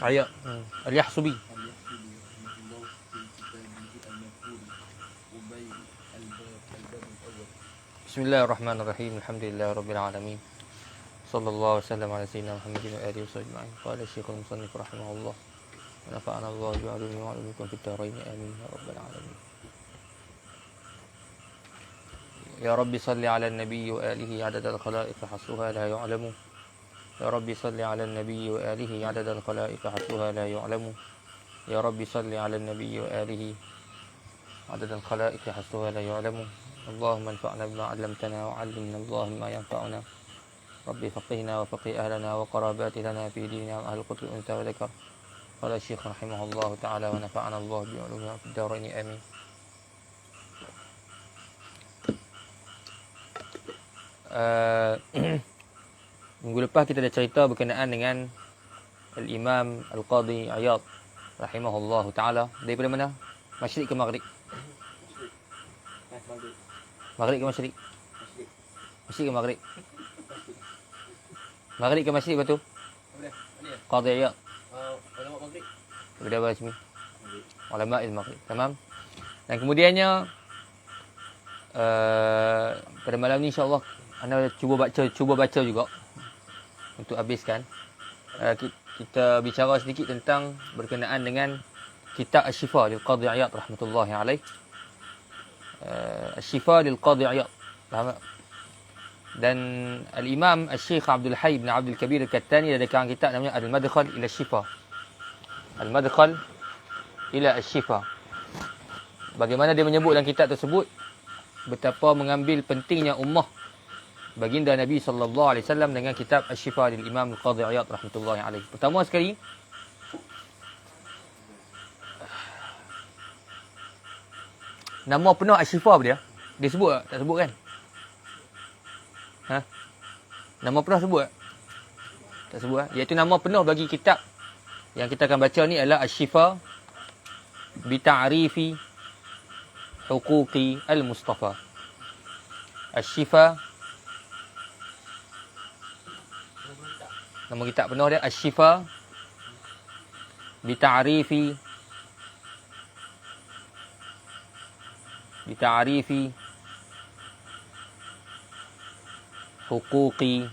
ayat al-Yahsubi. Bismillahirrahmanirrahim. Alhamdulillahirabbil alamin. Sallallahu alaihi wasallam ala sayyidina Muhammadin wa alihi wasallam. Qala Syekhul Musannif rahimahullah. Wa nafa'ana Allah bi 'ulumihi wa 'ulumikum fid dharain. Amin ya rabbal alamin. Ya Rabbi salli ala an-nabiy wa alihi 'adada al-khalaiq hasuha la yu'lamu. Ya Rabbi salli ala an-nabiy wa alihi 'adada al-khalaiq hasuha la yu'lamu. Ya Rabbi salli ala an-nabiy wa alihi 'adada al-khalaiq hasuha la yu'lamu. اللهم انفعنا بما علمتنا وعلمنا اللهم ما ينفعنا ربي فقهنا وفقه أهلنا وقرابات لنا في ديننا وأهل القتل الأنثى وذكر قال الشيخ رحمه الله تعالى ونفعنا الله بعلومه في الدارين آمين. Minggu lepas kita dah cerita berkenaan dengan Al-Imam Al-Qadhi Iyad rahimahullah ta'ala. Daripada mana? Masyriq ke Maghrib? Maghrib ke Masyriq? Masyriq ke Maghrib? Maghrib ke Masyriq betul? Qadhi Iyad. Ulama Maghrib. Daripada Basmi. Ulama al-Maghrib. Tamam. Dan kemudiannya pada malam ni insya-Allah anda cuba baca juga untuk habiskan. Kita bicara sedikit tentang berkenaan dengan kitab Asy-Syifa lil Qadhi Iyad rahmatullahi alaih. Asy-Syifa lil Qadhi Iyad. Dan Al-Imam Al-Syekh Abdul Hayy bin Abdul Kabir Al-Kattani ada karangan kitab namanya Al-Madkhal ila Asy-Syifa. Al-Madkhal ila Asy-Syifa. Bagaimana dia menyebut dalam kitab tersebut betapa mengambil pentingnya ummah baginda Nabi sallallahu alaihi wasallam dengan kitab Asy-Syifa lil Imam Al-Qadhi Iyad rahmatullahi alaih. Pertama sekali, nama penuh Asy-Syifa apa dia? Dia sebut tak? Tak sebut kan? Ha? Nama penuh sebut tak? Tak sebut kan? Iaitu nama penuh bagi kitab yang kita akan baca ni adalah Asy-Syifa bi ta'rifi huquqi al-Mustafa. Asy-Syifa, nama kitab penuh dia Asy-Syifa bi ta'rifi huquqi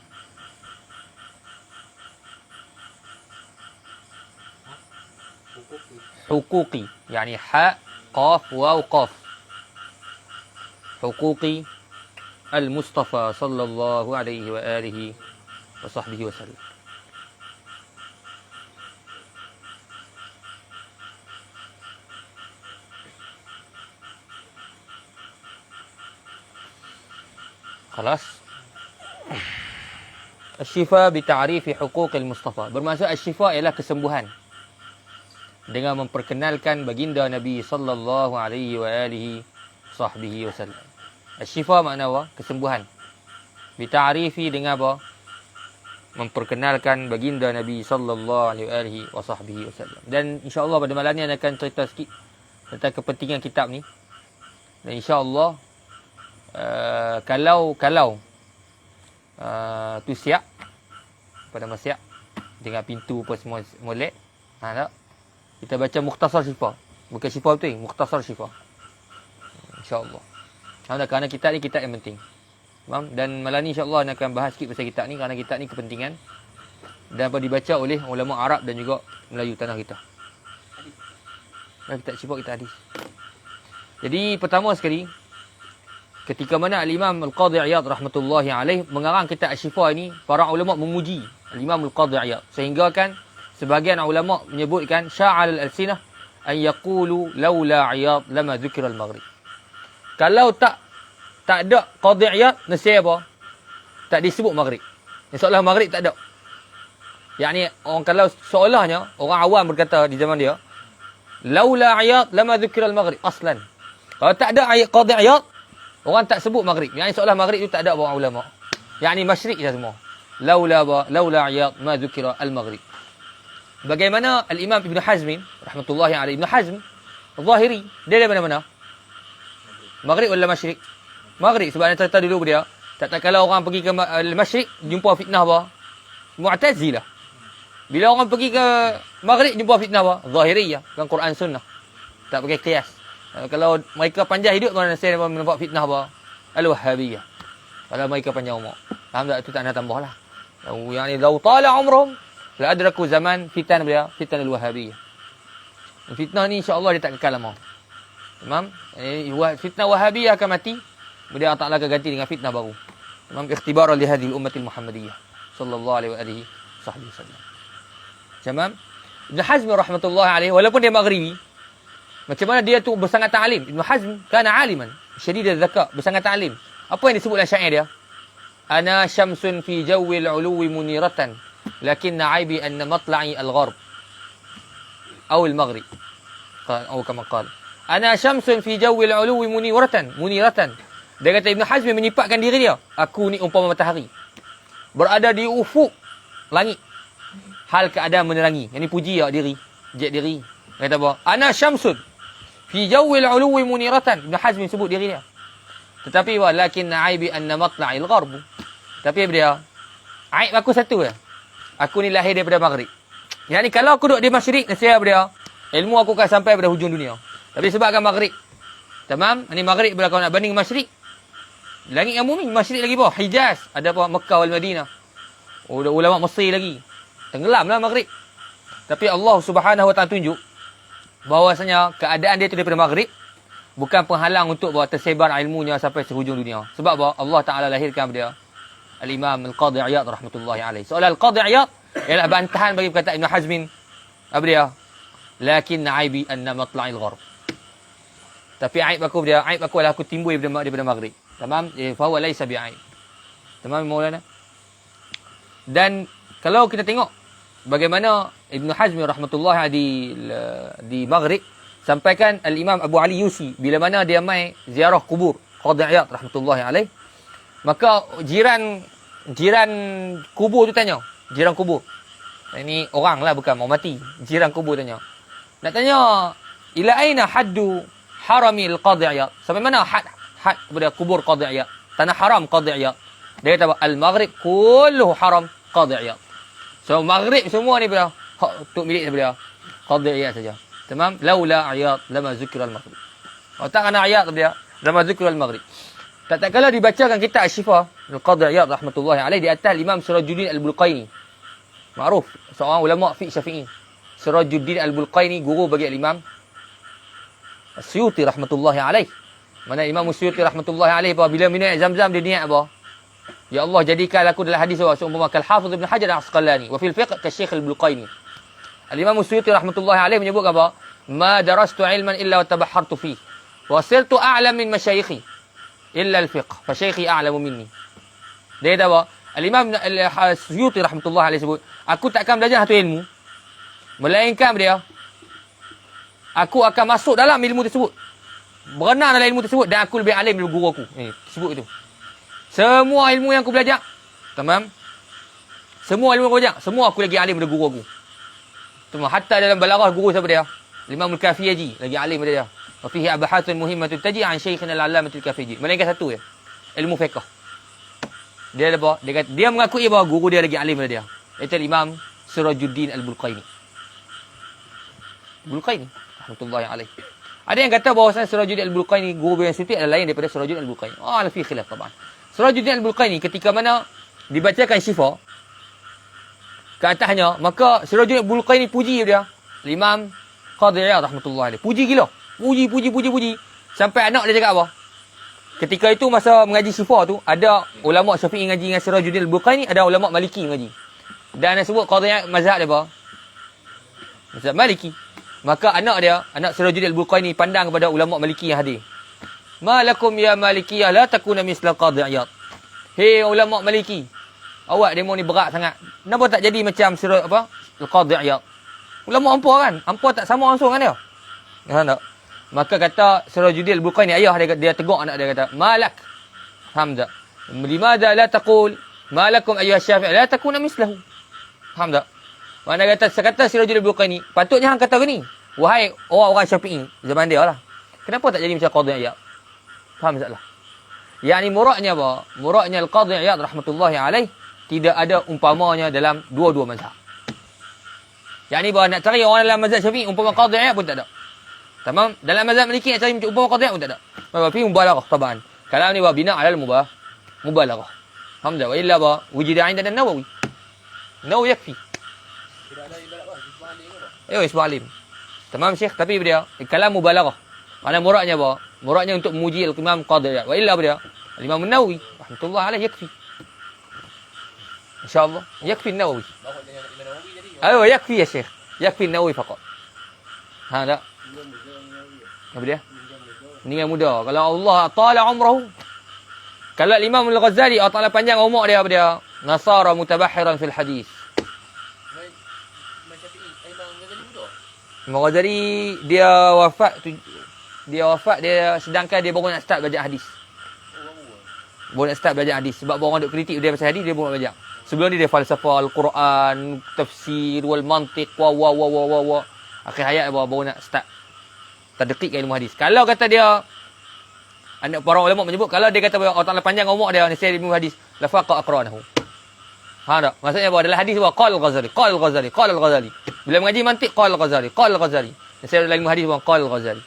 huquqi yani ha qaf waw qaf huquqi al-Mustafa sallallahu alaihi wa alihi wa sahbihi wasallam. Khalas. Asy-Syifa bi ta'rifi huquqil Mustafa. Bermaksud Asy-Syifa ialah kesembuhan dengan memperkenalkan baginda Nabi sallallahu alaihi wa alihi sahbihi wasallam. Asy-Syifa makna apa? Kesembuhan. Bi ta'rifi dengan apa? Memperkenalkan baginda Nabi sallallahu alaihi wa sahbihi wasallam. Dan insya-Allah pada malam ni akan cerita sikit tentang kepentingan kitab ni. Dan insya-Allah kalau tu siap pada masa siap dengan pintu apa semua molek, tak? Kita baca Mukhtasar Syifa. Bukan Syifa betul, Mukhtasar Syifa. Insya-Allah. Kerana kitab ni kitab yang penting. Faham? Dan malam ni insya-Allah akan bahas sikit pasal kitab ni kerana kitab ni kepentingan dan apa dibaca oleh ulama Arab dan juga Melayu tanah kita. Kitab Syifa, kitab hadis. Jadi pertama sekali, ketika mana Al-Imam Al-Qadhi Iyad rahmatullahi alaih mengarang kitab Asy-Syifa ini, para ulama memuji Al-Imam Al-Qadhi Iyad. Sehingga kan sebahagian ulama menyebutkan sya'al al-alsinah an yaqulu laula Iyad lama dzukira al-Maghrib. Kalau tak ada Qadhi Iyad, nescaya apa? Tak disebut Maghrib. Seolah Maghrib tak ada. Yakni orang kalau seolahnya orang awam berkata di zaman dia, laula Iyad lama dzukira al-Maghrib aslan. Kalau tak ada ayat Qadhi Iyad, orang tak sebut Maghrib. Yang seolah Maghrib itu tak ada orang ulama. Yang ni masyrik je semua. Laula Iyad ma dzukira al-Maghrib. Bagaimana Al-Imam Ibn Hazm rahmatullahi alaihi. Ibn Hazm Zahiri, dia dari mana-mana? Maghrib wala masyrik? Maghrib. Sebab nak cerita dulu dia. Tak kala orang pergi ke Masyriq, jumpa fitnah apa? Mu'tazilah. Bila orang pergi ke Maghrib, jumpa fitnah apa? Zahiriyah. Kan Quran Sunnah. Tak pakai qiyas. Kalau mereka panjang hidup, mana saya nampak fitnah apa? Al-Wahhabiyah. Kalau mereka panjang umur. Faham tak? Itu tak nak tambah lah. Yang ni, lau tala umrum, la adraku zaman fitan dia, fitan al-Wahhabiyah. Fitnah ni insya-Allah dia tak kekal lama. Tamam? Fitnah Wahhabiyah akan mati. Kemudian Allah Ta'ala akan ganti dengan fitnah baru. Tamam? Ikhtibaran li hadhihi al-ummatil Muhammadiyah. Sallallahu alaihi wa alihi wasallam. Tamam? Ibn Hazm rahmatullahi alaihi, walaupun dia Maghribi, macam mana dia tu bersangat ta'alim. Ibn Hazm kana aliman, syadid az-zaka, bersangat ta'alim. Apa yang disebut dalam syair dia? Ana syamsun fi jawil uluwi muniratan, lakinna aibi anna matla'i al-gharb. Atau al-maghrib. Atau kama qala. Ana syamsun fi jawil uluwi muniratan. Dia kata Ibn Hazm menyifatkan diri dia. Aku ni umpama matahari. Berada di ufuk langit. Hal keadaan menerangi. Yang ni puji ya diri. Jek diri. Dia kata apa? Ana syamsun. Fi jawil uluwi muniratan. Ibn Hazm sebut diri dia. Tetapi walakinna aibi anna matla'il gharb. Tapi dia, aib aku satu je. Aku ni lahir daripada Maghrib. Yang ni kalau aku duduk di Masyriq, nasihat dia, ilmu aku akan sampai pada hujung dunia. Tapi sebabkan Maghrib. Tamam? Ini Maghrib bila kau nak banding Masyriq. Langit yang bumi, Masyriq lagi bawah. Hijaz. Ada apa? Mekah wal Madinah. Ulama Mesir lagi. Tenggelamlah Maghrib. Tapi Allah Subhanahu Wa Ta'ala tunjuk bahawasanya keadaan dia tu daripada Maghrib bukan penghalang untuk bahawa tersebar ilmunya sampai sehujung dunia. Sebab bahawa Allah Ta'ala lahirkan dia Al-Imam Al-Qadhi Iyad rahmatullahi alaih. Soalan Al-Qadhi Iyad ialah bantahan bagi perkataan Ibn Hazmin. Apa dia? Lakin aibi anna matla'il gharb. Tapi aib aku dia, aib aku adalah aku timbul daripada Maghrib. Tamam? Fahuwa laysa bi'aib. Tamam Maulana? Dan kalau kita tengok bagaimana Ibn Hazm rahmatullah di Maghrib, sampaikan Al-Imam Abu Ali Yusi bila mana dia mai ziarah kubur Qadhi Iyad rahmatullahi alaih, maka jiran kubur tu tanya, jiran kubur. Ini orang lah, bukan mau mati. Jiran kubur tanya. Nak tanya, ila aina haddu haramil Qadhi Iyad? Sampai mana had kepada kubur Qadhi Iyad? Tanah haram Qadhi Iyad. Dia kata al-Maghrib kulluhu haram Qadhi Iyad. So Maghrib semua ni bila untuk milik dia Qadhi Iyad saja. Tamam? Laula Iyad lama zikra al-Maghrib. Kalau tak kena Iyad dia, lama zikra al-Maghrib. Tak kala dibacakan kitab Asy-Syifa al-Qadhi Iyad rahmatullahi alaih di atas Imam Sirajuddin Al-Bulqaini. Ma'ruf, seorang ulama fiqh Syafi'i. Sirajuddin Al-Bulqaini guru bagi Imam As-Suyuti rahmatullahi alaih. Mana Imam As-Suyuti rahmatullahi alaih bila minum air Zam-Zam dia niat apa? Ya Allah, jadikan aku dalam hadis seumpama kal-Hafiz Ibn Hajar Al-Asqalani wa fil fiqh ka-Syekh Al-Bulqaini. Al-Imam As-Suyuti rahmatullahi alaih menyebut apa? Ma darastu ilman illa wa tabahhartu fihi wa sirtu a'lam min masyayikhi illa al-fiqh fa syaikhi a'lamu minni. Dia kata apa? Al-Imam As-Suyuti rahmatullahi alaih sebut, aku takkan belajar satu ilmu melainkan dia aku akan masuk dalam ilmu tersebut, berenang dalam ilmu tersebut, dan aku lebih alim daripada guru aku. Sebut itu. Semua ilmu yang aku belajar, tamam? Semua ilmu yang aku belajar, semua aku lagi alim daripada guru aku. Cuma hatta dalam balaghah guru siapa dia? Imam Al-Kafiyaji lagi alim daripada dia. Wa fihi abahatun muhimmatun taji an Syekhina Al-Allamatul Kafiyaji. Melainkan satu je. Ilmu fiqh. Dia apa? Dia kata dia mengakui bahawa guru dia lagi alim daripada dia. Itu Imam Sirajuddin Al-Bulqaini. Bulqaini rahmatullahi alaih. Ada yang kata bahawasanya Sirajuddin Al-Bulqaini guru yang suci adalah lain daripada Sirajuddin Al-Bulqaini. Ala fi khilaf taban. Sirajuddin Al-Bulqaini ketika mana dibacakan Syifa ke atasnya, maka Sirajuddin Al-Bulqaini puji dia. Imam Qadhi Iyad rahmatullahi alaih. Puji gila. Puji. Sampai anak dia cakap apa? Ketika itu masa mengaji Syifa tu, ada ulama Syafi'i ngaji dengan Sirajuddin Al-Bulqaini, ada ulama Maliki ngaji. Dan yang sebut Qadhi Iyad mazhab dia apa? Mazhab Maliki. Maka anak dia, anak Sirajuddin Al-Bulqaini pandang kepada ulama Maliki yang hadir. Ma lakum ya Malikiyah la takuna misla Qadhi Iyad. Hei ulama Maliki, awak demo ni berat sangat. Kenapa tak jadi macam Al-Qadhi Iyad? Ulama hampa kan? Hampa tak sama langsung kan dia? Faham tak? Maka kata Sirajuddin Al-Bulqaini, ayah dia tegur anak dia, kata, malak. Faham tak? Limadha la taqul malakum ayyuha Syafi'i la takuna mislahu. Faham tak? Mana kata Sirajuddin Al-Bulqaini, patutnya hang kata gini, wahai orang-orang Syafi'i zaman dia lah, kenapa tak jadi macam Qadhi Iyad? Faham tak lah? Yang ni muradnya apa? Muradnya Al-Qadhi Iyad rahmatullahi alaih tidak ada umpamanya dalam dua-dua mazhab. Yang ni nak cari orang dalam mazhab Syafi'i umpama Qadhi Iyad pun tak ada. Tamam? Dalam mazhab Maliki nak cari umpama Qadhi Iyad pun tak ada. Fi mubalaghah taban. Kalam ni bina ala mubalaghah. Faham tak? Wa illa ba wujida 'inda an-Nawawi. Nawawi yakfi. Tidak ada ibarat isbah alim ke? Isbah alim. Tamam Syekh, tapi dia kalam mubalaghah. Mana muradnya apa? Muradnya untuk memuji Al-Imam Qadhi Iyad. Wa illa dia Al-Imam An-Nawawi rahmatullah alaih yakfi. InsyaAllah yakfi An-Nawawi. Ayo yakfi ya Syekh. Yakfi An-Nawawi faqat. Ha tak? Apa dia? Meninggal muda. Kalau Allah ta'ala umrahu. Kalau Imam Al-Ghazali Allah Ta'ala panjang umur dia apa dia? Nasara mutabahiran fil hadis. Imam Ghazali dia wafat sedangkan dia baru nak start belajar hadis. Baru nak start belajar hadis sebab orang duk kritik dia pasal hadis dia baru nak belajar. Sebelum ni dia falsafah Al-Quran, tafsir wal mantiq wa. Akhir hayat baru nak start tadqiq ilmu hadis. Kalau kata dia anak para ulama menyebut kalau dia kata Allah Taala panjang umur dia nasihat ilmu hadis, la faqa aqranahu. Ha tak? Maksudnya apa? Dalam hadis apa? Qala Al-Ghazali. Bila mengaji mantiq qala Al-Ghazali. Nasihat dalam ilmu hadis apa? Qala Al-Ghazali.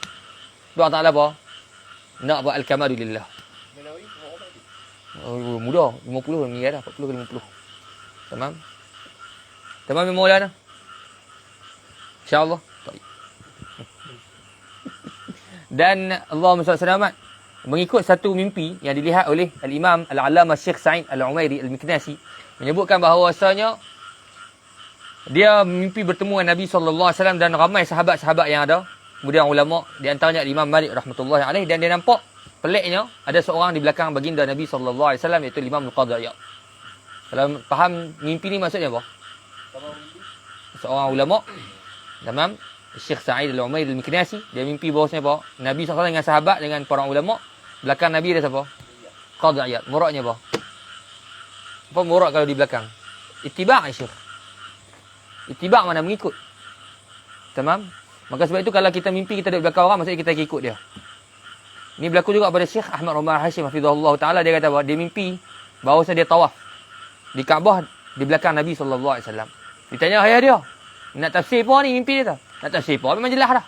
Doa Taala apa? Nak buat al-kamalu lillah. Oh, muda, 50 meninggal dah, 40 ke 50. Tamam. Tamam Maulana. InsyaAllah. Dan Allahumma salli selamat mengikut satu mimpi yang dilihat oleh Al-Imam Al-Allamah Syekh Sa'id Al-Umairi Al-Miknasi menyebutkan bahawasanya dia mimpi bertemu dengan Nabi SAW dan ramai sahabat-sahabat yang ada. Kemudian ulama di antaranya Imam Malik rahmatullahi alaih dan dia nampak peliknya ada seorang di belakang baginda Nabi SAW iaitu Imam Al-Qadhi Iyad. Kalau faham mimpi ni maksudnya apa? Seorang ulama tamam Syekh Sa'id Al-Umairi Al-Miknasi dia mimpi bahawasanya apa? Nabi SAW dengan sahabat dengan para ulama belakang Nabi ada siapa? Qadhi Iyad. Muradnya apa? Apa murad kalau di belakang? Ittiba' Syekh. Ittiba' mana mengikut. Tamam? Maka sebab itu kalau kita mimpi kita duduk belakang orang maksudnya kita ikut dia. Ini berlaku juga pada Syekh Ahmad Umar Hashim hafizahullah taala dia kata bahawa dia mimpi bahawasanya dia tawaf di Kaabah di belakang Nabi sallallahu alaihi wasallam. Ditanya ayah dia, nak tafsir apa ni mimpi dia tu? Nak tafsir apa memang jelas dah.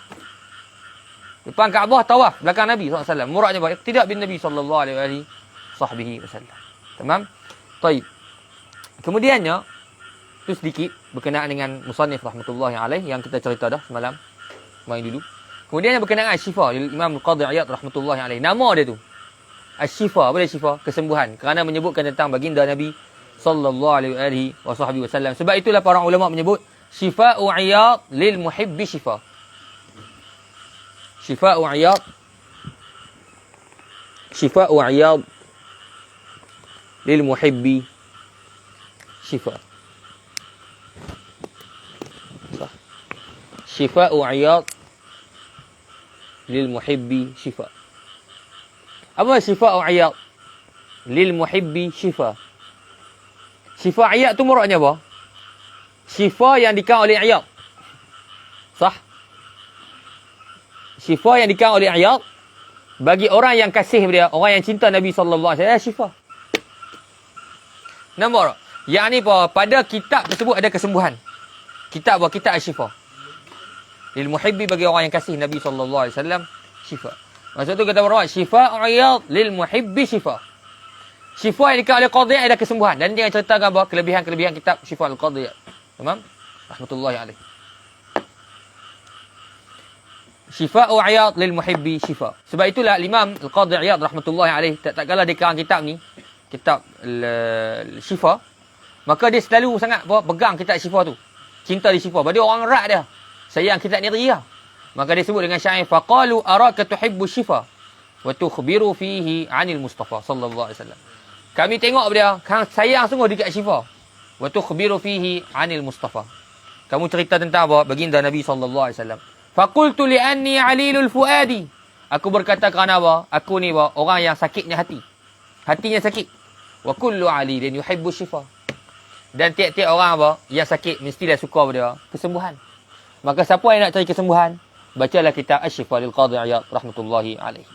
Depan Kaabah tawaf belakang Nabi sallallahu alaihi wasallam. Muradnya apa? Tidak bin Nabi sallallahu alaihi wasallam. Tamam? Baik. Kemudiannya itu sedikit berkenaan dengan musannif rahmatullahi alaih yang kita cerita dah semalam. Main dulu. Kemudian yang berkenaan Asy-Syifa Imam Al-Qadhi Iyad rahmatullahi alaih. Nama dia tu Asy-Syifa, apa dia Syifa? Kesembuhan. Kerana menyebutkan tentang baginda Nabi sallallahu alaihi wasallam. Sebab itulah para ulama menyebut Syifa'u Iyad lil muhibbi syifa. Syifa'u Iyad lil muhibbi syifa. Syifa'u Iyad lil muhibbi syifa. Apa Syifa'u Iyad lil muhibbi syifa? Syifa Iyad tu muradnya apa? Syifa yang dikau oleh Iyad. Sah? Syifa yang dikau oleh Iyad bagi orang yang kasih dia, orang yang cinta Nabi sallallahu alaihi wasallam, syifa. Nombor. Yang ni apa? Pada kitab tersebut ada kesembuhan. Kitab apa? Kitab Asy-Syifa. Lil muhibbi bagi orang yang kasih Nabi sallallahu alaihi wasallam, syifa. Maksud tu kata orang Syifa'u Iyad lil muhibbi syifa. Syifa yang dikau oleh Qadhi Iyad ada kesembuhan dan dia ceritakan apa? Kelebihan-kelebihan kitab Syifa Al-Qadhi Iyad. Tamam? Rahmatullahi alaih. Syifa'u Iyad lil muhibbi syifa. Sebab itulah Imam Al-Qadhi Iyad rahmatullahi alaih tak kala dia karang kitab ni, kitab Syifa, maka dia selalu sangat pegang kitab Syifa tu. Cinta di Syifa. Dia orang erat dia. Sayang kitab ni ria. Maka dia sebut dengan syair faqalu araka tuhibbu syifa wa tukhbiru fihi 'anil Mustafa sallallahu alaihi wasallam. Kami tengok dia, kang sayang sungguh dekat Syifa. Wa tukhbiru fihi 'anil Mustafa. Kamu cerita tentang apa? Baginda Nabi sallallahu alaihi wasallam. Faqultu li anni 'alilul fuadi. Aku berkata kerana apa? Aku ni orang yang sakitnya hati. Hatinya sakit. Wa kullu 'alilin yuhibbu syifa. Dan tiap-tiap orang yang sakit mestilah suka pada kesembuhan. Maka siapa yang nak cari kesembuhan, bacalah kitab Asy-Syifa lil Qadhi Iyad rahmatullahi alaihi.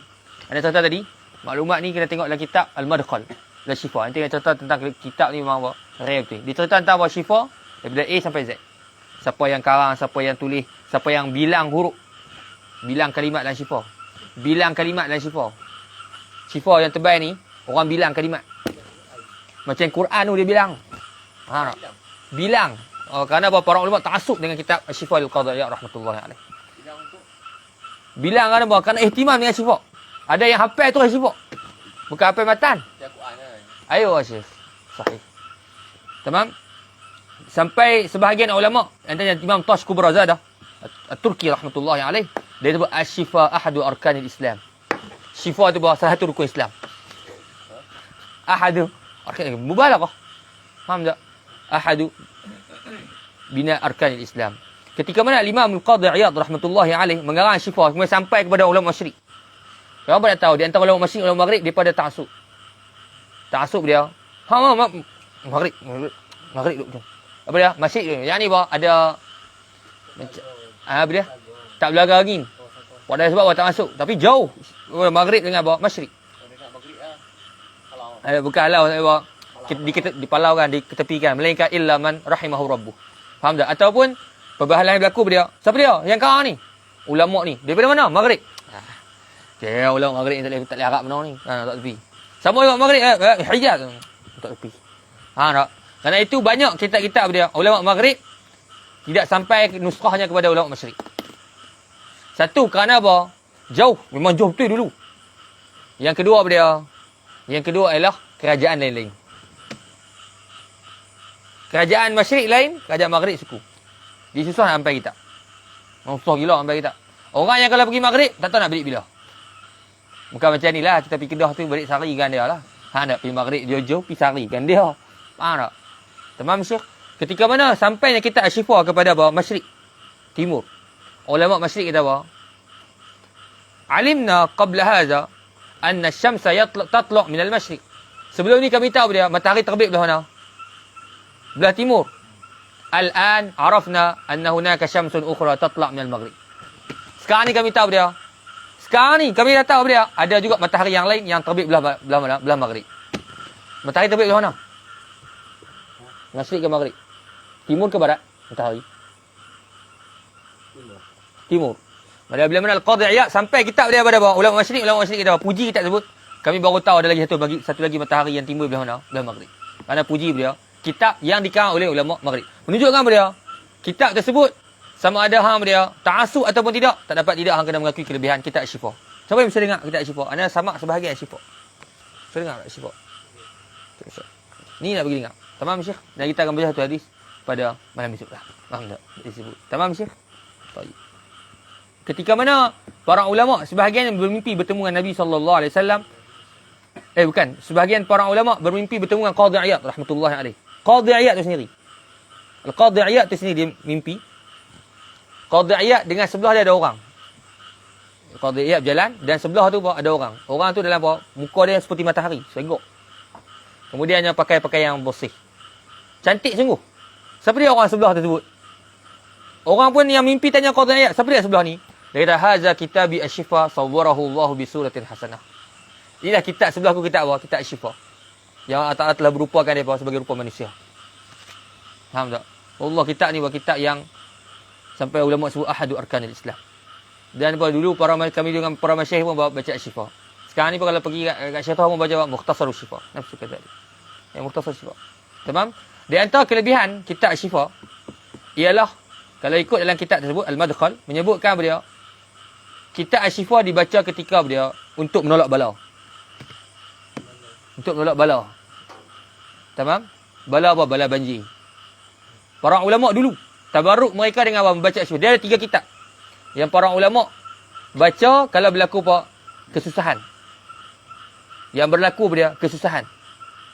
Anda cerita tadi, Maklumat ni kena tengok dalam kitab Al-Madkhal dan Syifa. Nanti nak cerita tentang kitab ni memang apa? Rare betul. Dia cerita tentang apa Syifa daripada A sampai Z. Siapa yang karang, siapa yang tulis, siapa yang bilang huruf. Bilang kalimat dalam Syifa. Bilang kalimat dalam Syifa. Syifa yang tebal ni, orang bilang kalimat. Macam Quran tu dia bilang. Ha, bilang. Oh, kerana apa? Para ulama ta'assub dengan kitab Syifa al-Qadhi Iyad rahmatullahi alaih. Bilang kan apa? Kerana ihtimam dengan Syifa. Ada yang hafal tu Syifa. Bukan hafal matan. Ayo Syekh. Sahih. Tamam? Sampai sebahagian ulama, antaranya Imam Tash Kubrazada At-Turki rahmatullahi alaih, dia sebut Asy-Syifa ahadu arkanil Islam. Syifa tu bahawa salah satu rukun Islam. Ahadu arkan mubalaghah. Faham tak? Ahadu bina arkanil Islam. Ketika mana Imam Al-Qadhi Iyad rahmatullahi alaih mengarang Syifa kemudian sampai kepada ulama masyrik. Kau nak tahu di antara ulama masyrik ulama maghrib dia pada ta'assub. Ta'assub dia. Maghrib duk. Apa dia? Masyrik dia. Yang ni bah ada apa dia? Tak belakang angin. Pada sebab tak masuk. Tapi jauh. Maghrib dengan apa? Masyrik. Bukan halau. Di palau kan, diketepikan. Melainkan illa man rahimahu rabbuh. Faham tak? Ataupun perbahalan yang berlaku dia. Siapa dia? Yang karang ni. Ulama ni. Daripada mana? Maghrib. Dia ulama Maghrib ni tak boleh harap mana ni. Tak tepi. Sama ulama Maghrib. Hijaz. Tak tepi. Tak? Kerana itu banyak kitab-kitab dia. Ulama Maghrib tidak sampai nuskhahnya kepada ulama masyrik. Satu, kerana apa? Jauh. Memang jauh betul dulu. Yang kedua apa dia? Yang kedua adalah kerajaan lain-lain. Kerajaan masyrik lain, kerajaan Maghrib suku. Dia susah nak sampai kitab. Susah gila nak sampai kitab. Orang yang kalau pergi Maghrib, tak tahu nak balik bila. Bukan macam ni lah. Kita pergi Kedah tu balik sarikan dia lah. Nak pergi Maghrib jauh-jauh, pergi sarikan dia. Faham tak? Tamam Syekh. Ketika mana sampainya kitab Asy-Syifa kepada apa? Masyrik. Timur. Ulama masyrik kata apa? Alimna qabla hadha anna asy-syamsa tatlu' min al-masyriq. Sebelum ni kami tahu dia matahari terbit belah mana? Belah timur. Al-an arafna anna hunaka syamsun ukhra tatlu' min al-maghrib. Sekarang ni kami tahu dia. Sekarang ni kami dah tahu dia ada juga matahari yang lain yang terbit belah mana? Belah maghrib. Matahari terbit belah mana? Masyrik ke maghrib? Timur ke barat? Matahari. Timur. Bila mana Al-Qadhi Iyad sampai kitab dia pada apa? Ulama masyrik kita puji kitab tersebut. Kami baru tahu ada lagi satu lagi matahari yang timbul belah mana? Belah maghrib. Kerana puji beliau, kitab yang dikarang oleh ulama maghrib. Menunjukkan beliau, kitab tersebut sama ada hang dia ta'assub ataupun tidak, tak dapat tidak hang kena mengakui kelebihan kitab Asy-Syifa. Siapa yang bisa dengar kitab Asy-Syifa? Anda sama sebahagian Asy-Syifa. Bisa dengar Asy-Syifa? Ni nak bagi dengar. Tamam Syekh. Dan kita akan baca satu hadis pada malam esok lah. Faham tak? Disebut. Tamam Syekh. Baik. Ketika mana para ulama sebahagian bermimpi bertemu dengan Nabi SAW. Sebahagian para ulama bermimpi bertemu dengan Qadhi Iyad rahmatullahi alaih. Qadhi Iyad tu sendiri. Al-Qadhi Iyad tu sendiri dia mimpi. Qadhi Iyad dengan sebelah dia ada orang. Qadhi Iyad berjalan dan sebelah tu ada orang. Orang tu dalam apa? Muka dia seperti matahari, segok. Kemudian dia pakai pakaian yang bersih. Cantik sungguh. Siapa dia orang sebelah tersebut? Orang pun yang mimpi tanya Qadhi Iyad, siapa dia sebelah ni? Dia kata, haza kitabi Asy-Syifa sawwarahu Allah bi suratin hasanah. Inilah kitab sebelah aku, kitab apa? Kitab Asy-Syifa. Yang Allah Ta'ala telah berupakan dia sebagai rupa manusia. Faham tak? Allah kitab ni kitab yang sampai ulama sebut ahadu arkanil Islam. Dan dulu kami dengan para masyayikh pun baca Asy-Syifa. Sekarang ni pun kalau pergi kat Syekh pun baca Mukhtasarus Syifa. Nafsu kata dia. Yang Mukhtasarus Syifa. Tamam? Di antara kelebihan kitab Asy-Syifa ialah kalau ikut dalam kitab tersebut Al-Madkhal menyebutkan dia kitab Asy-Syifa dibaca ketika dia untuk menolak bala. Untuk menolak bala. Tamam? Bala apa? Bala banjir. Para ulama dulu tabarruk mereka dengan apa? Membaca Asy-Syifa. Dia ada 3 kitab. Yang para ulama baca kalau berlaku apa? Kesusahan. Yang berlaku pada kesusahan.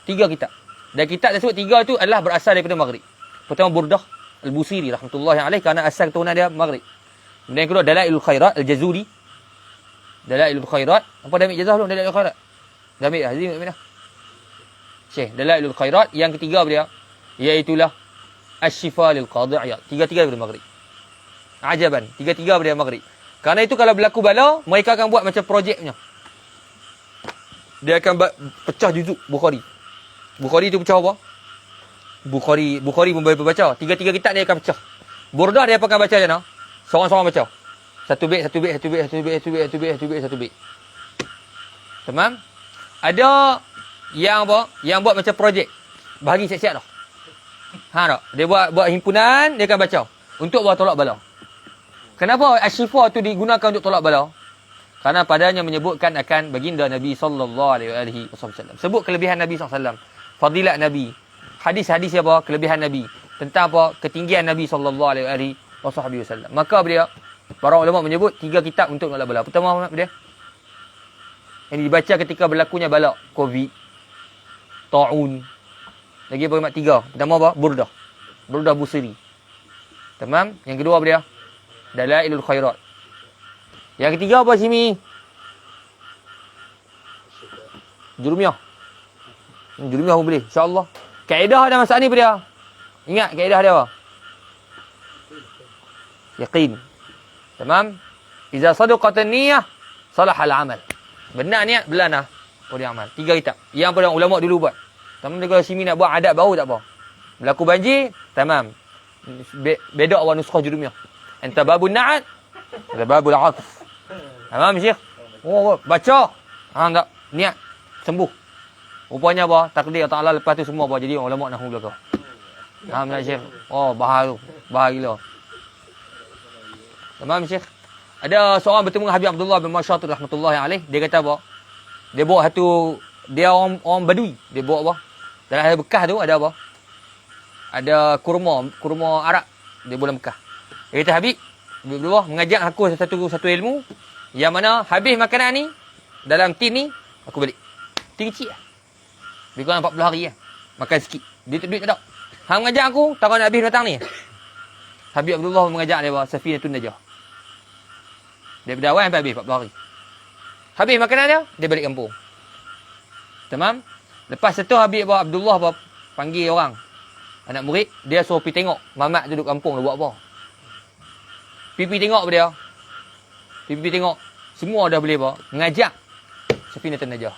3 kitab. Dan kitab tersebut 3 itu adalah berasal daripada Maghrib. Pertama Burdah Al-Busiri rahmatullahi alaih kerana asal keturunan dia Maghrib. Kemudian yang kedua Dalailul Khairat Al-Jazuli. Dalailul Khairat. Apa dah ambil jazah belum Dalailul Khairat? Dah ambil dah. Hazim ambil dah. Syekh Dalailul Khairat. Yang ketiga dia iaitulah Asy-Syifa lil Qadhi Iyad. 3 daripada Maghrib. Ajaban. 3 daripada Maghrib. Kerana itu kalau berlaku bala, mereka akan buat macam projek punya. dia akan pecah juzuk Bukhari. Bukhari tu pecah apa? Bukhari membaca. Tiga-tiga kitab dia akan pecah. Burdah dia apa akan baca macam mana? Seorang-seorang baca. Satu bait. Tamam? Ada yang apa? Yang buat macam projek. Bahagi siap-siap dah. Tak? Dia buat himpunan, dia akan baca. Untuk buat tolak bala. Kenapa Asy-Syifa tu digunakan untuk tolak bala? Karena padanya menyebutkan akan baginda Nabi SAW. Sebut kelebihan Nabi SAW. Fadilat Nabi. Hadis-hadis apa? Kelebihan Nabi. Tentang apa? Ketinggian Nabi SAW. Maka para ulama menyebut 3 kitab untuk tolak bala. Pertama apa dia? Yang dibaca ketika berlakunya bala. Covid. Ta'un. Lagi apa mat 3? Pertama apa? Burdah. Burdah Busiri. Tamam? Yang kedua apa dia? Dalailul Khairat. Yang ketiga apa sini? Jurumiyah. Jurumiyah pun boleh. InsyaAllah. Kaedah ada masalah ni apa dia? Ingat kaedah dia apa? Yaqin. Tamam? Iza sadaqatan niyah, salahal amal. Benar niat, belanah. Boleh amal. 3 kitab. Yang pada ulama dulu buat. Tamam, kalau sini nak buat adat baru tak apa. Berlaku banjir, tamam. Beda awal nuskah jurumiyah. Anta babun na'at, anta babul atf. Tamam, Syekh? Oh, baca. Tak? Niat. Sembuh. Rupanya apa? Takdir Allah lepas tu semua apa? Jadi ulama nahu belakang. Faham tak, Syekh? Oh, bahar tu. Bahar gila. Tamam, Syekh? Ada seorang bertemu dengan Habib Abdullah bin Masyatir rahmatullahi alaih. Dia kata apa? Dia bawa satu, dia orang Badui. Dia bawa apa? Dalam hari bekas tu ada apa? Ada kurma Arab. Dia bulan Mekah. Dia kata, Habib Abdullah mengajak aku satu ilmu. Yang mana habis makanan ni, dalam tin ni, aku balik. Tin kecil lah. Lebih kurang 40 hari lah. Makan sikit. Duit tak ada. Hang mengajak aku, tak nak habis datang ni. Habib Abdullah mengajak dia bahawa Safinatun Najah. Daripada awal sampai habis 40 hari. Habis makanan dia balik kampung. Tamam? Lepas itu Habib Abdullah panggil orang. Anak murid, dia suruh pergi tengok mamat duduk kampung dia buat apa. Pergi tengok apa dia. Pergi tengok. Semua dah boleh apa? Mengajak Safinatun Najah.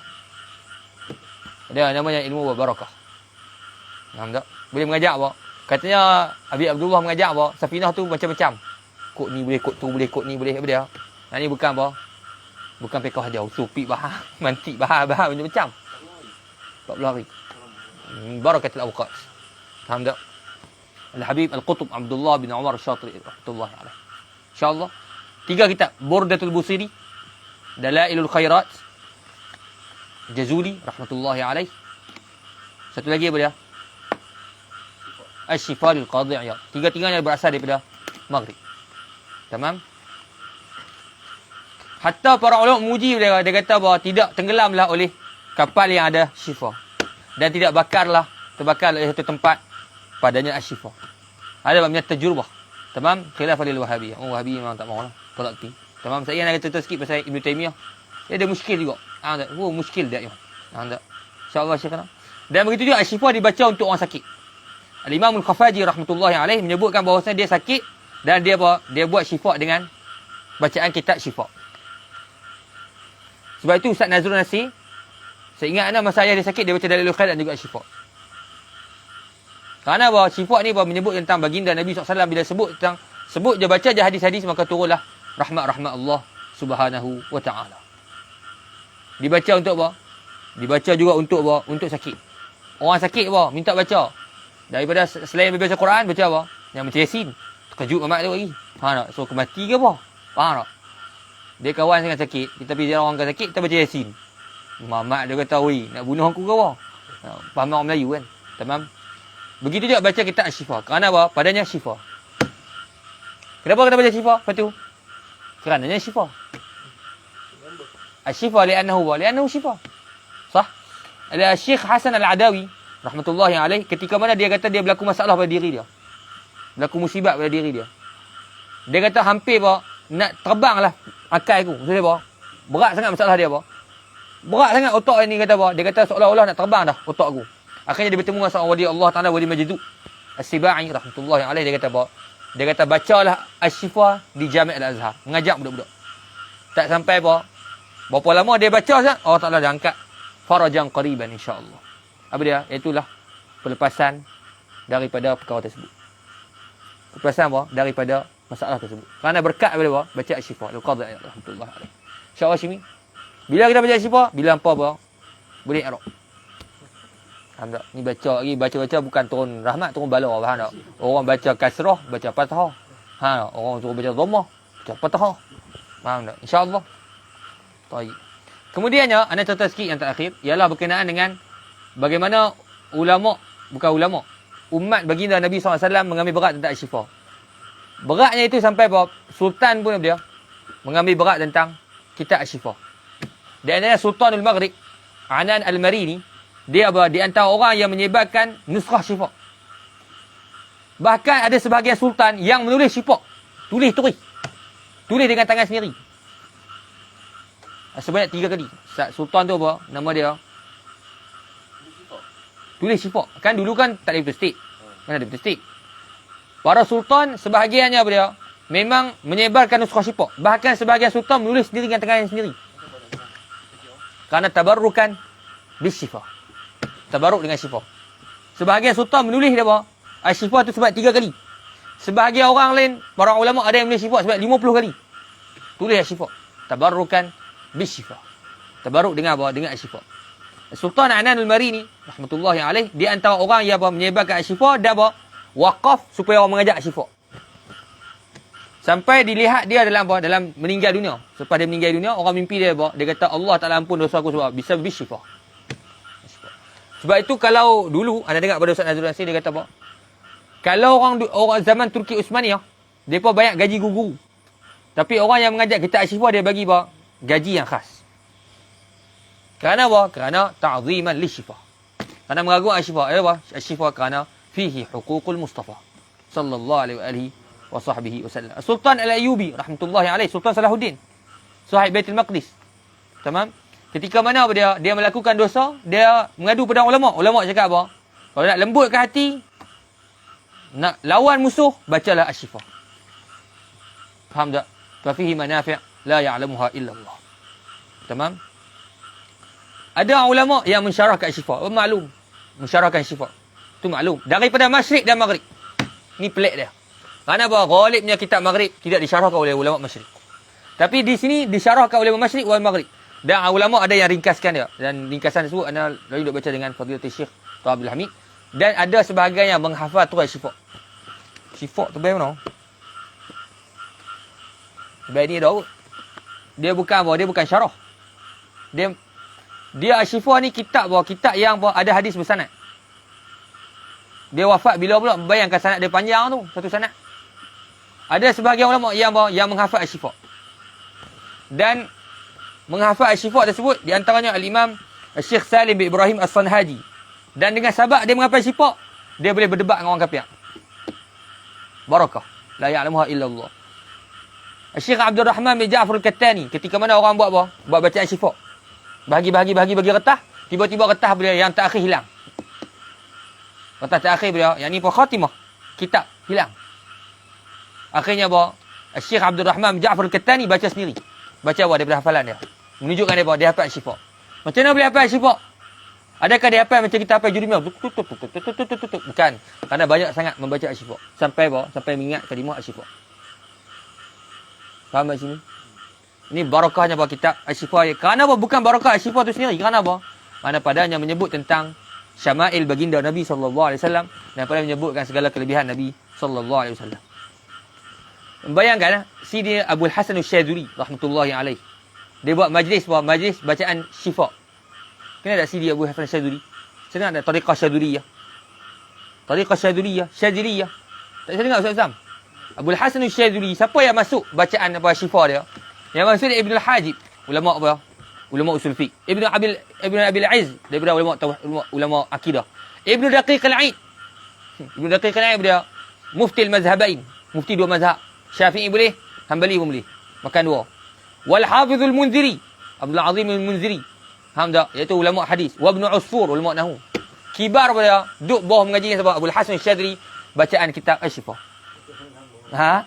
Dia namanya ilmu barakah. Faham tak? Boleh mengajak apa? Katanya Habib Abdullah mengajak apa? Safinah tu macam-macam. Kod ni boleh, kod tu boleh, kod ni boleh. Apa dia? Ini bukan apa? Bukan pekah dia. Supik bahar. Mantik bahar macam-macam. 40 hari. Barakatul awqat. Faham tak? Al-Habib Al-Qutub Abdullah bin Umar Syatri rahmatullahi alaih. InsyaAllah. 3 kitab. Burdatul Busiri. Dalailul Khairat. Jazuli rahmatullahi alaih. Satu lagi apa dia? Asy-Syifa al-Qadhi Iyad. 3-3-nya berasal daripada Maghrib. Tamam? Hatta para ulama memuji dia kata bahawa tidak tenggelamlah oleh kapal yang ada syifa. Dan tidak terbakar oleh satu tempat padanya asy-Syifa. Ada babnya tajrubah. Tamam? Khilafah lil Wahabiyah. Oh, Wahabi memang tak mahu lah. Tolak pi. Tamam? Saya nak cerita sikit pasal Ibn Taymiyah. Dia ada muskil juga. Muskil dia. InsyaAllah Syekh. Dan begitu juga asy-Syifa dibaca untuk orang sakit. Al-Imam Al-Khafaji rahmatullahi alaih menyebutkan bahawasanya dia sakit dan dia buat syifa dengan bacaan kitab syifa. Sebab itu Ustaz Nazrul Nasir, saya ingat masa ayah dia sakit, dia baca Dalailul Khairat dan juga syifa. Kerana bahawa syifa ni menyebut tentang baginda Nabi SAW. Bila sebut je baca je hadis-hadis, maka turunlah rahmat Allah subhanahu wa ta'ala. Dibaca untuk apa? Dibaca juga untuk apa? Untuk sakit. Orang sakit apa? Minta baca. Daripada selain baca Quran, baca apa? Yang baca Yasin. Terkejut mamat tu lagi. Faham tak? So, kemati ke apa? Faham tak? Dia kawan sangat sakit. Kita pergi orang kan sakit, kita baca Yasin. Mamat dia kata, weh, nak bunuh aku ke apa? Faham orang Melayu kan? Tamam? Begitu juga baca kitab Asy-Syifa. Kerana apa? Padanya syifa. Kenapa kena baca syifa? Lepas tu? Kerananya syifa. Asy-Syifa li'annahu syifa. Sah? Ada Syekh Hasan Al-Adawi rahmatullahi alaih, ketika mana dia kata dia berlaku masalah pada diri dia. Berlaku musibat pada diri dia. Dia kata hampir nak terbang lah akal aku. Maksudnya berat sangat masalah dia berat sangat otak ni kata dia kata seolah-olah nak terbang dah otak aku. Akhirnya dia bertemu dengan seorang wali Allah Ta'ala, wali Majdu As-Sibai rahmatullahi alaih. Dia kata bacalah Asy-Syifa di Jami' Al-Azhar. Mengajak budak-budak. Tak sampai berapa lama dia baca, Allah Ta'ala dia angkat farajan qariban insya-Allah. Apa dia? Itulah pelepasan daripada perkara tersebut. Pelepasan apa? Daripada masalah tersebut. Kerana berkat daripada apa? Baca Asy-Syifa Al-Qadhi Iyad rahmatullah alaih. Insya-Allah Syimi. Bila kita baca Asy-Syifa, bila hampa apa? Boleh i'rab. Faham tak? Ni baca lagi, baca-baca bukan turun rahmat, turun bala. Faham tak? Orang baca kasrah, baca fathah. Ha, orang suruh baca dhammah, baca fathah. Faham tak? Insya-Allah. Baik. Kemudiannya, anda cerita sikit yang terakhir, ialah berkenaan dengan bagaimana ulama, bukan ulama, umat baginda Nabi SAW mengambil berat tentang Asy-Syifa. Beratnya itu sampai apa? Sultan pun dia mengambil berat tentang kitab Asy-Syifa. Di antara Sultanul Maghrib, Anan Al-Marini, dia di antara orang yang menyebarkan nuskhah Syifa. Bahkan ada sebahagian sultan yang menulis Syifa. Tulis. Tulis dengan tangan sendiri. Sebanyak 3 kali. Sultan tu apa? Nama dia? Tulis Syifa. Kan dulu kan tak ada betul stick. Mana ada betul stick. Para sultan sebahagiannya apa dia? Memang menyebarkan nuskhah Syifa. Bahkan sebahagian sultan menulis sendiri dengan tangan sendiri. Kerana tabarrukan bis-Syifa. Tabarruk dengan Syifa. Sebahagian sultan menulis dia apa? Syifa tu sebab 3 kali. Sebahagian orang lain, para ulama ada yang menulis Syifa sebab 50 kali. Tulis Syifa. Tabarrukan bis-Syifa. Tabarruk dengan apa? Dengan Syifa. Sultan Anan Al-Marini rahmatullahi alaih, di antara orang yang apa menyebarkan Syifa dan apa? Waqaf supaya orang mengajak Syifa. Sampai dilihat dia dalam apa? Dalam meninggal dunia. Selepas dia meninggal dunia, orang mimpi dia apa? Dia kata Allah Ta'ala ampun dosa aku sebab bisa bis-Syifa. Sebab itu kalau dulu anda dengar pada Ustaz Nazrul Nasir, dia kata apa? Kalau orang zaman Turki Uthmaniyah, depa banyak gaji guru. Tapi orang yang mengajak kitab Asy-Syifa dia bagi apa? Gaji yang khas. Kerana apa? Kerana ta'ziman li-Syifa. Kerana mengagungkan Asy-Syifa. Apa? Asy-Syifa kerana fihi huququl Mustafa sallallahu alaihi wa sahbihi wasallam. Sultan Al-Ayyubi rahmatullahi alaih, Sultan Salahuddin, sahib Baitul Maqdis. Tamam? Ketika mana apa dia melakukan dosa, dia mengadu pada ulama. Ulama cakap apa? Kalau nak lembutkan hati, nak lawan musuh, bacalah Asy-Syifa. Faham tak? Fa fihi manafi' la ya'lamuha illa Allah. Tamam? Ada ulama yang mensyarahkan Asy-Syifa. Maklum. Mensyarahkan Asy-Syifa. Itu maklum. Daripada Masyriq dan Maghrib. Ni pelik dia. Kerana apa? Ghalibnya kitab Maghrib tidak disyarahkan oleh ulama Masyriq. Tapi di sini disyarahkan oleh Masyriq wal Maghrib. Dan ulama ada yang ringkaskan dia. Dan ringkasan tersebut anda lalu duk baca dengan Fadilatul Syekh Tuan Abdul Hamid. Dan ada sebahagian yang menghafal tu Syifa. Syifa tu baik mana? Baik ni dah. Dia bukan apa? Dia bukan syarah. Dia Syifa ni kitab apa? Kitab yang apa? Ada hadis bersanad. Dia wafat bila pula? Bayangkan sanad dia panjang tu. Satu sanad. Ada sebahagian ulama yang apa? Yang menghafal Syifa. Dan menghafal Syifa tersebut di antaranya Al-Imam Syekh Salim bin Ibrahim As-Sanhaji. Dan dengan sebab dia menghafal Syifa, dia boleh berdebat dengan orang kafir. Barakah. La ya'lamuha illa Allah. Syekh Abdul Rahman bin Ja'far Al-Kattani, ketika mana orang buat apa? Buat bacaan Syifa. Bagi retah, tiba-tiba retah beliau yang terakhir hilang. Retah terakhir beliau, yang ni pun khatimah. Kitab hilang. Akhirnya apa? Syekh Abdul Rahman bin Ja'far Al-Kattani baca sendiri. Baca apa daripada hafalan dia. Menunjukkan dia apa? Dia hafal Syifa. Macam mana boleh hafal Syifa? Adakah dia hafal macam kita hafal judul? Bukan. Kerana banyak sangat membaca Syifa. Sampai apa? Sampai mengingat kalimah Syifa. Faham tak sini? Ini barakahnya apa kitab Syifa. Kerana apa? Bukan barakah Syifa itu sendiri. Kerana apa? Kerana padanya menyebut tentang syama'il baginda Nabi SAW. Dan pada menyebutkan segala kelebihan Nabi SAW. Bayangkan Sidi Abul Hasan Al-Syadzuli rahmatullahi alaih. Dia buat majlis bacaan Syifa. Kenal tak Sidi Abul Hasan Al-Syadzuli? Saya dengar ada tariqah Syadzuliyah. Tariqah Syadzuliyah. Tak saya dengar Ustaz Azam. Abul Hasan Al-Syadzuli, siapa yang masuk bacaan apa Syifa dia? Yang masuk dia Ibn Al-Hajib, ulama apa? Ulama usul fiqh. Ibn Abil Izz daripada ulama akidah. Ibn Daqiq Al-Aid. Ibn Daqiq Al-Aid dia mufti al-mazhabain, mufti dua mazhab. Syafi'i boleh, Hanbali pun boleh. Makan dua. Wal Hafizul Munziri, Abdul Azim Al-Munziri. Faham tak? Iaitu ulama hadis. Wa Ibn Usfur, ulama nahwu. Kibar pada duk bawah mengaji sebab Abul Hasan Al-Syadzili bacaan kitab Asy-Syifa. Ha?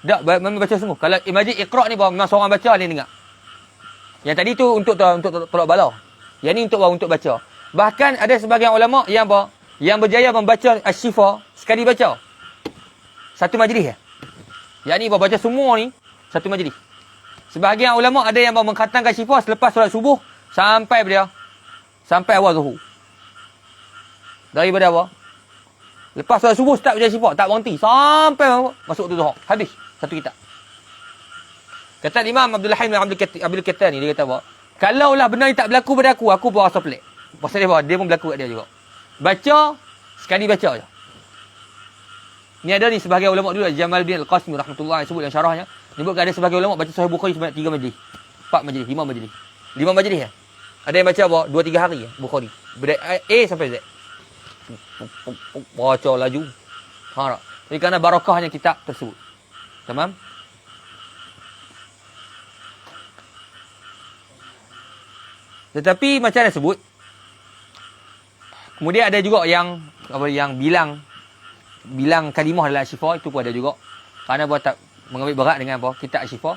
Tak, memang baca sungguh. Kalau majlis Iqra' ni memang seorang baca dia dengar. Yang tadi tu untuk tolak bala. Yang ni untuk baca. Bahkan ada sebagian ulama yang apa? Yang berjaya membaca Asy-Syifa sekali baca. Satu majlis ya. Yang ni baca semua ni satu majlis. Sebahagian ulama ada yang mengkhatamkan Syifa selepas solat subuh sampai awal zuhur. Daripada apa? Lepas solat subuh start baca Syifa, tak berhenti sampai masuk tu zuhur. Habis satu kitab. Kata Imam Abdul Halim Abdul Qattani, dia kata apa? Kalaulah benda ni tak berlaku pada aku pun rasa pelik. Pasal dia apa? Dia pun berlaku kat dia juga. Baca, sekali baca je. Ni ada ni sebahagian ulama dulu, Jamal bin Al-Qasmi rahmatullah sebut dalam syarahnya, sebutkan ada sebahagian ulama baca Sahih Bukhari sebanyak 3 majlis. 4 majlis, 5 majlis. 5 majlis ya. Ada yang baca apa? 2-3 hari ya, Bukhari. Dari A sampai Z. Baca laju. Ha. Jadi kerana barakahnya kitab tersebut. Tamam? Tetapi macam mana sebut? Kemudian ada juga yang bilang kalimah dalam Asy-Syifa, itu pun ada juga. Kerana buat tak mengambil berat dengan apa? Kitab Asy-Syifa.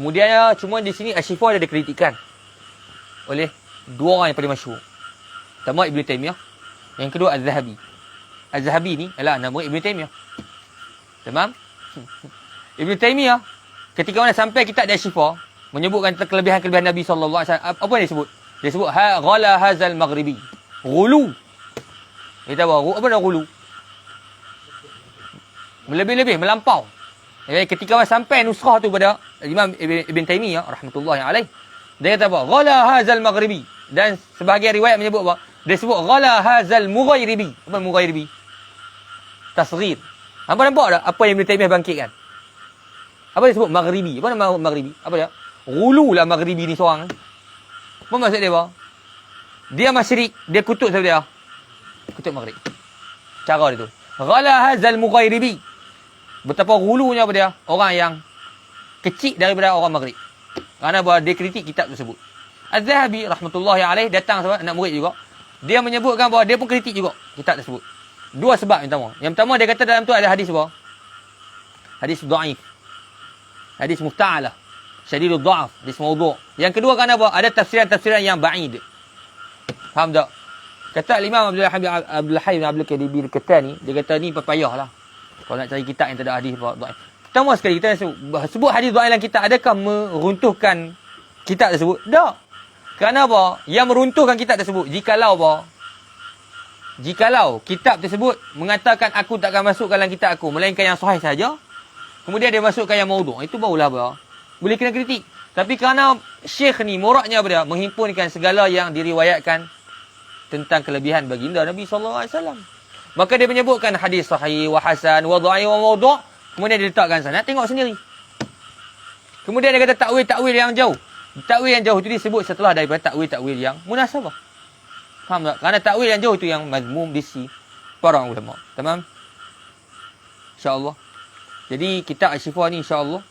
Kemudian cuma di sini Asy-Syifa ada dikritikan oleh dua orang yang paling masyhur. Pertama Ibn Taymiyah, yang kedua Az-Zahabi. Az-Zahabi ni adalah nama Ibn Taymiyah. Tamam? Ibn Taymiyah ketika mana sampai kitab Asy-Syifa menyebutkan kelebihan-kelebihan Nabi sallallahu alaihi wasallam, apa yang disebut? Dia sebut ghala hazal maghribi. Ghulu. Kita apa nak ghulu? Melebih-lebih, melampau. Jadi ketika sampai nusrah tu pada Imam Ibn Taymiyah rahmatullahi alaih, dia kata apa? Ghala hazal maghribi. Dan sebahagian riwayat menyebut apa? Dia sebut ghala hazal mughairibi. Apa mughairibi? Tasghir. Apa nampak tak apa yang Ibn Taymiyah bangkitkan? Apa dia sebut maghribi? Apa nama maghribi? Apa dia? Ghulu lah maghribi ni seorang. Apa maksud dia apa? Dia masyrik, dia kutub siapa dia? Kutub maghrib. Cara dia tu. Ghala hazal mughairibi. Betapa ghulunya apa dia? Orang yang kecil daripada orang maghrib. Kerana dia kritik kitab tersebut. Az-Zahabi rahmatullahi alaih datang sebab anak murid juga. Dia menyebutkan bahawa dia pun kritik juga kitab tersebut. Dua sebab yang pertama. Yang pertama dia kata dalam tu ada hadis apa? Hadis dhaif. Hadis mufta'alah. Syadidul dha'af. Hadis maudhu'. Yang kedua kerana apa? Ada tafsiran-tafsiran yang ba'id. Faham tak? Kata Imam Abdul Halim Abdul Qattani, dia kata ni payahlah. Kalau nak cari kitab yang tak ada hadis dhaif. Pertama sekali kita sebut hadis dhaif dalam kitab, adakah meruntuhkan kitab tersebut? Tak. Kerana apa? Yang meruntuhkan kitab tersebut jikalau apa? Jikalau kitab tersebut mengatakan aku takkan masukkan dalam kitab aku melainkan yang sahih saja, kemudian dia masukkan yang maudhu', itu barulah apa? Boleh kena kritik. Tapi kerana syekh ni muraknya apa? Menghimpunkan segala yang diriwayatkan tentang kelebihan baginda Nabi sallallahu alaihi wasallam. Maka dia menyebutkan hadis sahih wa hasan wa dhaif wa maudhu', kemudian dia letakkan sana, tengok sendiri. Kemudian dia kata takwil yang jauh. Takwil yang jauh itu disebut setelah daripada takwil yang munasabah. Faham tak? Kerana takwil yang jauh itu yang mazmum di sisi para ulama. Tamam? Insya-Allah. Jadi kitab Asy-Syifa ni insya-Allah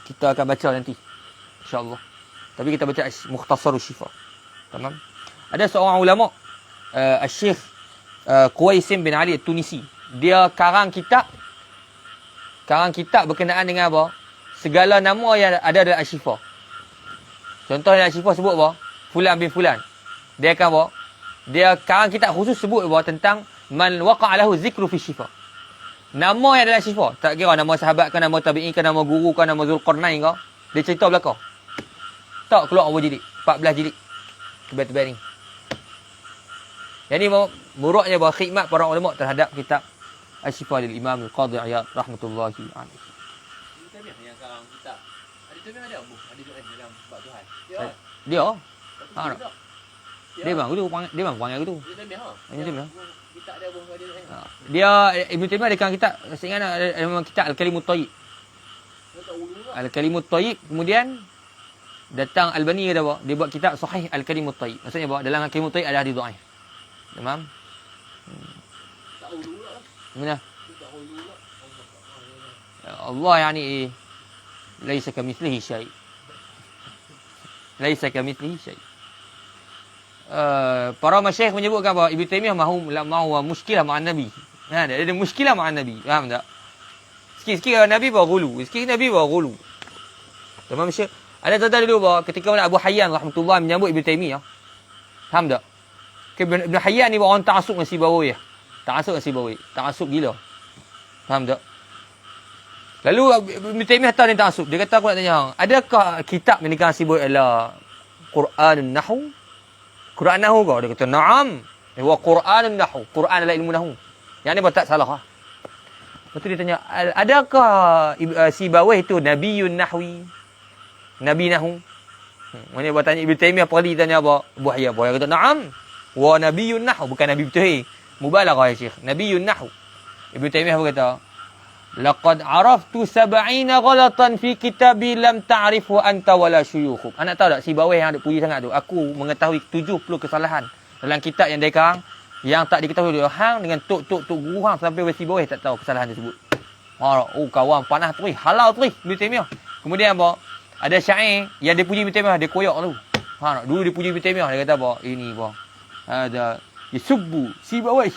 kita akan baca nanti. Insya-Allah. Tapi kita baca Mukhtasar Asy-Syifa. Tamam? Ada seorang ulama Syekh Quwaisim bin Ali At-Tunisi. Dia karang kitab berkenaan dengan apa? Segala nama yang ada dalam Asy-Syifa. Contoh dalam Asy-Syifa sebut apa? Fulan bin Fulan. Dia akan apa? Dia karang kitab khusus sebut apa? Tentang man waqa'a lahu zikru fi Syifa. Nama yang dalam Asy-Syifa. Tak kira nama sahabat ke, nama tabi'in ke, nama guru ke, nama Zulqarnain ke. Dia cerita belakang. Tak keluar berapa jilid? 14 jilid. Tebal-tebal ni. Yang ni muraknya bahawa khidmat para ulama terhadap kitab Asy-Syifa dari Imam Al-Qadhi Iyad rahmatullahi alaihi. Kita yang karang kitab. Ada buku hadis dalam bab Tuhan. Dia. Ha. Dia bang tu panggil tu. Dia Taimiyah. Kitab dia buku hadis. Dia Ibn Taimiyah ada karang kitab, saya ingat ada memang kitab Al-Kalimut Thayyib. Al-Kalimut Thayyib, kemudian datang Albani kata apa? Dia buat kitab Sahih Al-Kalimut Thayyib. Maksudnya apa? Dalam Al-Kalimut Thayyib ada hadis dhaif. Tamam? Mana? Allah yani laisa kamithlihi syai. Laisa kamithlihi syai. Para masyayikh menyebutkan bahawa Ibnu Taimiyah mahu muskilah ma'an Nabi. Ada muskilah ma'an Nabi. Faham tak? Sikit-sikit Nabi bawa gulu. Sikit Nabi bawa gulu. Tamam Syekh. Ada tuan-tuan dulu bahawa ketika mana Abu Hayyan rahmatullah menyambut Ibn Taymiyah. Faham tak? Ibn Hayyan ni orang ta'asub dengan Sibawi ya. Ta'asub dengan Sibawi. Ta'asub gila. Faham tak? Lalu Ibn Taymiyah tahu dia ta'asub. Dia kata aku nak tanya hang, adakah kitab yang dikatakan Sibawi adalah Quranun Nahu? Quran Nahu kau? Dia kata, "Na'am. Wa Quranun Nahu." Quran adalah ilmu Nahu. Yang ni tak salah. Lepas tu dia tanya, adakah Sibawi itu Nabiyun Nahwi? Nabi Nahu. Mana buat tanya Ibn Taymiyah pergi tanya apa? Abu Hayyan. Abu Hayyan kata, "Na'am. Wa Nabiyun Nahu." Bukan Nabi betul. Mubalaghah ya Syekh. Nabiyun Nahu. Ibn Taymiyah berkata, "Laqad araftu 70 ghalatan fi kitabi lam ta'rifu anta wala syuyukh." Anak tahu tak Sibawi yang ada puji sangat tu? Aku mengetahui 70 kesalahan dalam kitab yang dia yang tak diketahui oleh hang dengan tok guru hang sampai Sibawi tak tahu kesalahan tersebut. Oh kawan panah tu, halau tu Ibn Taymiyah. Kemudian apa? Ada syair yang dia puji Ibn Taymiyah, dia koyak tu. Dulu dia puji Ibn Taymiyah, dia kata apa? Ini apa? Ada yasubbu Sibawi.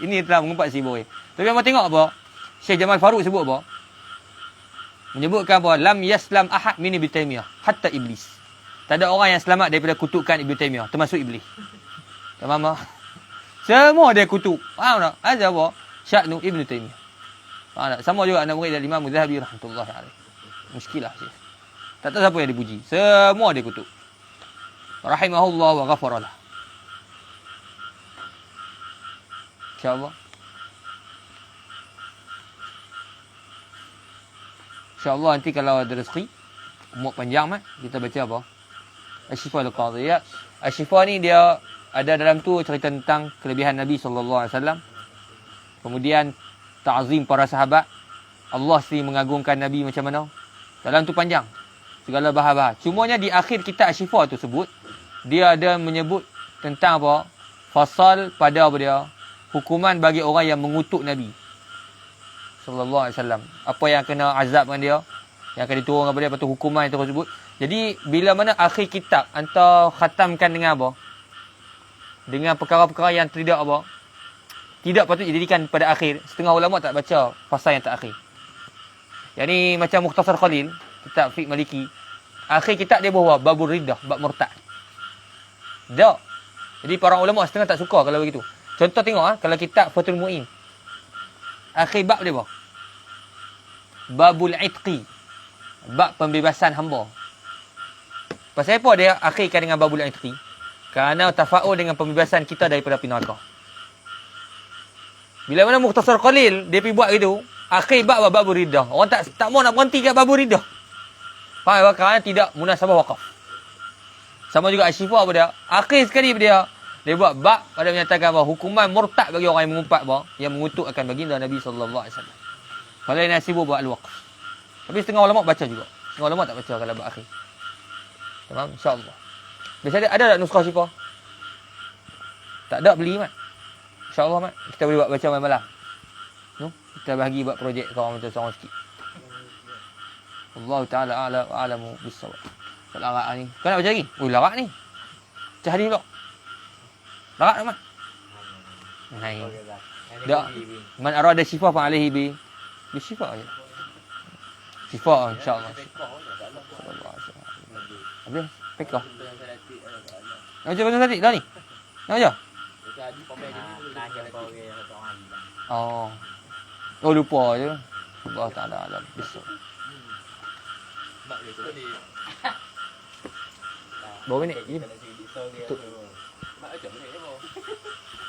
Ini telah mengumpat Sibawi. Tapi apa tengok apa? Syekh Jamal Faruq sebut apa? Menyebutkan apa? Lam yaslam ahad min Ibn Taymiyah hatta iblis. Tak ada orang yang selamat daripada kutukan Ibn Taymiyah, termasuk iblis. Tamam tak? Semua dia kutuk. Faham tak? Ada apa? Sya'nu Ibn Taymiyah. Faham tak? Sama juga anak murid dari Imam Zahabi rahmatullahi alaih. Muskilah Syekh. Tak tahu siapa yang dipuji. Semua dia kutuk. Rahimahullah wa ghafaralah. InsyaAllah. InsyaAllah nanti kalau ada rezeki, umur panjang kita baca apa? Asy-Syifa al-Qadhiyah. Asy-Syifa ni dia ada dalam tu cerita tentang kelebihan Nabi SAW. Kemudian ta'zim para sahabat. Allah sendiri mengagungkan Nabi macam mana. Dalam tu panjang. Segala bahas-bahas. Cumanya di akhir kitab Asy-Syifa tu sebut, dia ada menyebut tentang apa? Fasal pada apa dia? Hukuman bagi orang yang mengutuk Nabi sallallahu alaihi wasallam. Apa yang kena azab dengan dia, yang akan diturunkan kepada dia, lepas tu hukuman yang tersebut. Jadi bila mana akhir kitab anta khatamkan dengan apa? Dengan perkara-perkara yang tidak apa? Tidak patut dijadikan pada akhir. Setengah ulama tak baca fasal yang tak akhir. Yang ni macam Mukhtasar Khalil, kitab fiqh Maliki. Akhir kitab dia bawa babur riddah, bab murtad. Tak. Jadi para ulama setengah tak suka kalau begitu. Contoh tengok kalau kitab Fathul Mu'in. Akhir bab dia apa? Babul Itqi. Bab pembebasan hamba. Pasal apa dia akhirkan dengan babul Itqi? Kerana tafa'ul dengan pembebasan kita daripada api neraka. Bila mana Mukhtasar Khalil dia pergi buat gitu, akhir bab babul riddah. Orang tak mau nak berhenti kat babul riddah. Faham? Kerana tidak munasabah waqaf. Sama juga Asy-Syifa apa dia? Akhir sekali dia buat bab pada menyatakan bahawa hukuman murtad bagi orang yang mengumpat bahawa yang mengutuk akan baginda Nabi sallallahu alaihi wasallam. Kalau yang nasib buat al-waqf. Tapi setengah ulama baca juga. Setengah ulama tak baca kalau bab akhir. Tamam, insya-Allah. Biasa ada tak nuskah Syifa? Tak ada, beli mat. Insya-Allah mat. Kita boleh buat baca malam. No? Kita bahagi buat projek kau macam seorang sikit. Allah Taala a'lamu bis-shawab. Larak ni. Kau nak baca lagi? Oh, larak ni. Cah ni pula. Larak mat. Hai. Dak. Man arada syifa fa alaihi bi syifa je. Syifa insya-Allah. Habis pekah. Nak baca pasal tadi dah ni. Nak baca? Oh. Oh lupa je. Allah Taala alam. Besok. Berapa minit? Tutup.